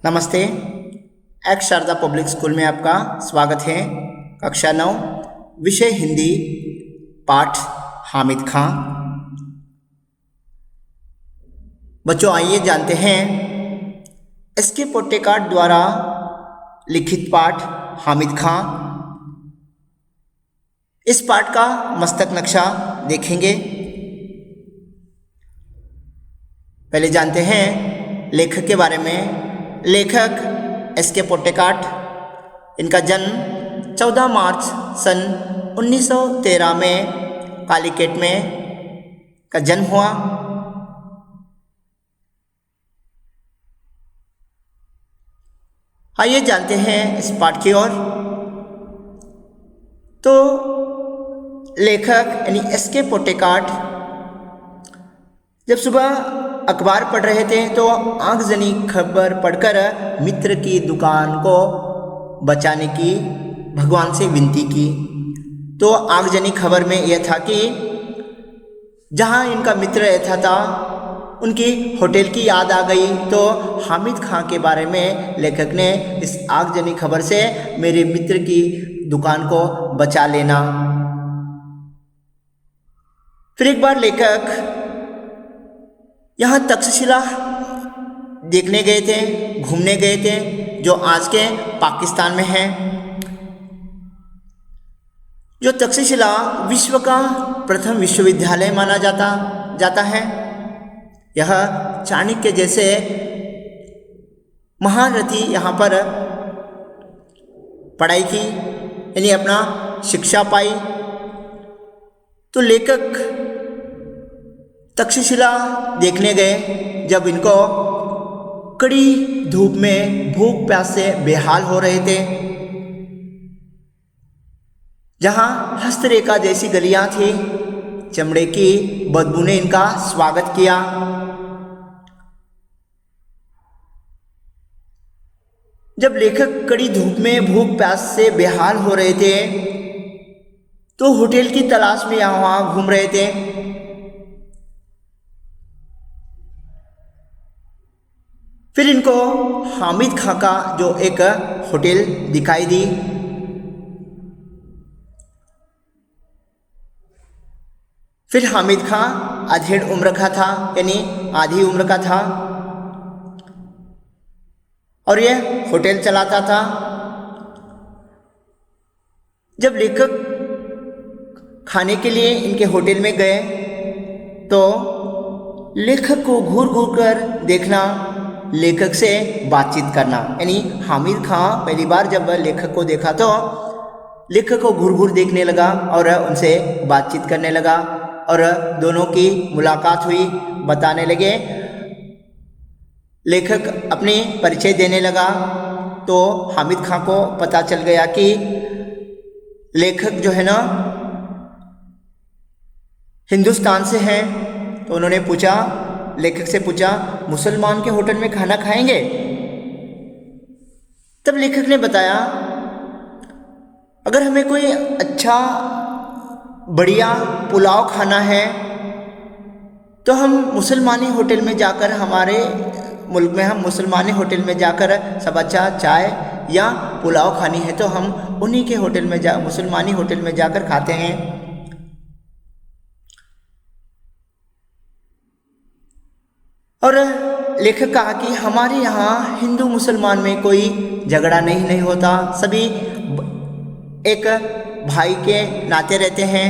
नमस्ते। X Sharda public school में आपका स्वागत है। कक्षा 9 विषय हिंदी, पाठ हामिद खां। बच्चों, आइए जानते हैं एसके पोटेकार्ट द्वारा लिखित पाठ हामिद खां। इस पाठ का मस्तक नक्शा देखेंगे। पहले जानते हैं लेखक के बारे में। लेखक एसके पोटेकार्ट, इनका जन्म 14 मार्च सन 1913 में कालीकेट में का जन्म हुआ। आइए जानते हैं इस पाठ की ओर। तो लेखक यानी एसके पोटेकार्ट जब सुबह अखबार पढ़ रहे थे तो आगजनी खबर पढ़कर मित्र की दुकान को बचाने की भगवान से विनती की। तो आगजनी खबर में यह था कि जहां इनका मित्र रहता था उनकी होटल की याद आ गई। तो हामिद खां के बारे में लेखक ने इस आगजनी खबर से मेरे मित्र की दुकान को बचा लेना। फिर एक बार लेखक यहाँ तक्षशिला देखने गए थे, घूमने गए थे, जो आज के पाकिस्तान में है। जो तक्षशिला विश्व का प्रथम विश्वविद्यालय माना जाता है। यह चाणक्य जैसे महारथी यहाँ पर पढ़ाई की, यानी अपना शिक्षा पाई। तो लेखक तक्षशिला देखने गए जब इनको कड़ी धूप में भूख प्यास से बेहाल हो रहे थे। जहां हस्तरेखा जैसी गलियां थी, चमड़े की बदबू ने इनका स्वागत किया। जब लेखक कड़ी धूप में भूख प्यास से बेहाल हो रहे थे तो होटल की तलाश में यहाँ वहां घूम रहे थे। फिर इनको हामिद खां का जो एक होटल दिखाई दी। फिर हामिद खां अधेड़ उम्र का था, यानी आधी उम्र का था, और यह होटल चलाता था। जब लेखक खाने के लिए इनके होटल में गए तो लेखक को घूर घूर कर देखना, लेखक से बातचीत करना। यानी हामिद खां पहली बार जब लेखक को देखा तो लेखक को घूर घूर देखने लगा और उनसे बातचीत करने लगा और दोनों की मुलाकात हुई। बताने लगे, लेखक अपनी परिचय देने लगा। तो हामिद खां को पता चल गया कि लेखक जो है ना हिंदुस्तान से हैं। तो उन्होंने लेखक से पूछा, मुसलमान के होटल में खाना खाएंगे? तब लेखक ने बताया, अगर हमें कोई अच्छा बढ़िया पुलाव खाना है तो हम मुसलमानी होटल में जाकर, हमारे मुल्क में हम मुसलमानी होटल में जाकर सब अच्छा चाय या पुलाव खानी है तो हम उन्हीं के होटल में मुसलमानी होटल में जाकर खाते हैं। और लेखक कहा कि हमारे यहाँ हिंदू मुसलमान में कोई झगड़ा नहीं होता, सभी एक भाई के नाते रहते हैं।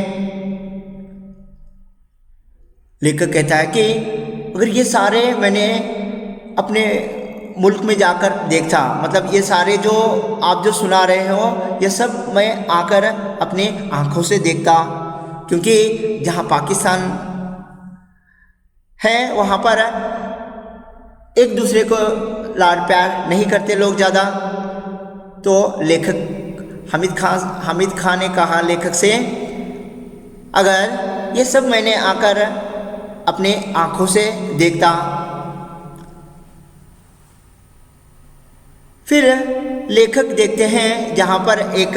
लेखक कहता है कि अगर ये सारे मैंने अपने मुल्क में जाकर देखा, मतलब ये सारे जो आप जो सुना रहे हो ये सब मैं आकर अपने आंखों से देखता, क्योंकि जहाँ पाकिस्तान है वहाँ पर एक दूसरे को लाड प्यार नहीं करते लोग ज़्यादा। तो लेखक हामिद खां ने कहा लेखक से, अगर ये सब मैंने आकर अपने आंखों से देखता। फिर लेखक देखते हैं जहाँ पर एक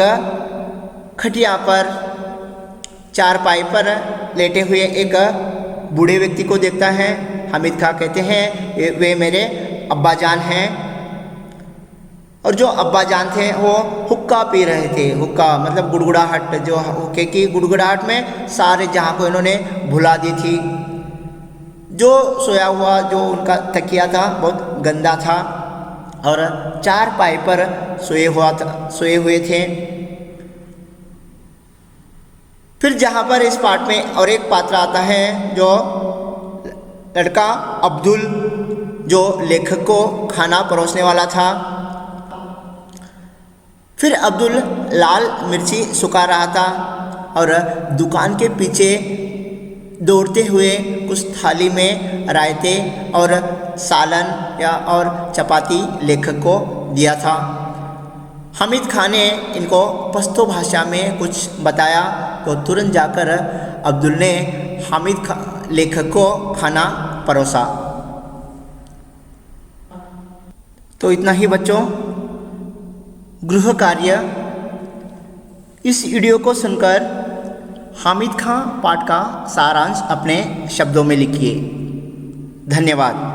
खटिया पर चारपाई पर लेटे हुए एक बूढ़े व्यक्ति को देखता है। हामिद खां कहते हैं वे मेरे अब्बा जान हैं। और जो अब्बा जान थे वो हुक्का पी रहे थे। हुक्का मतलब गुड़गुड़ाहट, जो हुक्के की गुड़गुड़ाहट में सारे जहाँ को इन्होंने भुला दी थी। जो सोया हुआ जो उनका तकिया था बहुत गंदा था और चारपाई पर सोए हुए थे। फिर जहाँ पर इस पाठ में और एक पात्र आता है, जो लड़का अब्दुल, जो लेखक को खाना परोसने वाला था। फिर अब्दुल लाल मिर्ची सुखा रहा था और दुकान के पीछे दौड़ते हुए कुछ थाली में रायते और सालन और चपाती लेखक को दिया था। हामिद खान ने इनको पश्तो भाषा में कुछ बताया तो तुरंत जाकर अब्दुल ने लेखक को खाना परोसा। तो इतना ही बच्चों, गृह कार्य। इस वीडियो को सुनकर हामिद खान पाठ का सारांश अपने शब्दों में लिखिए। धन्यवाद।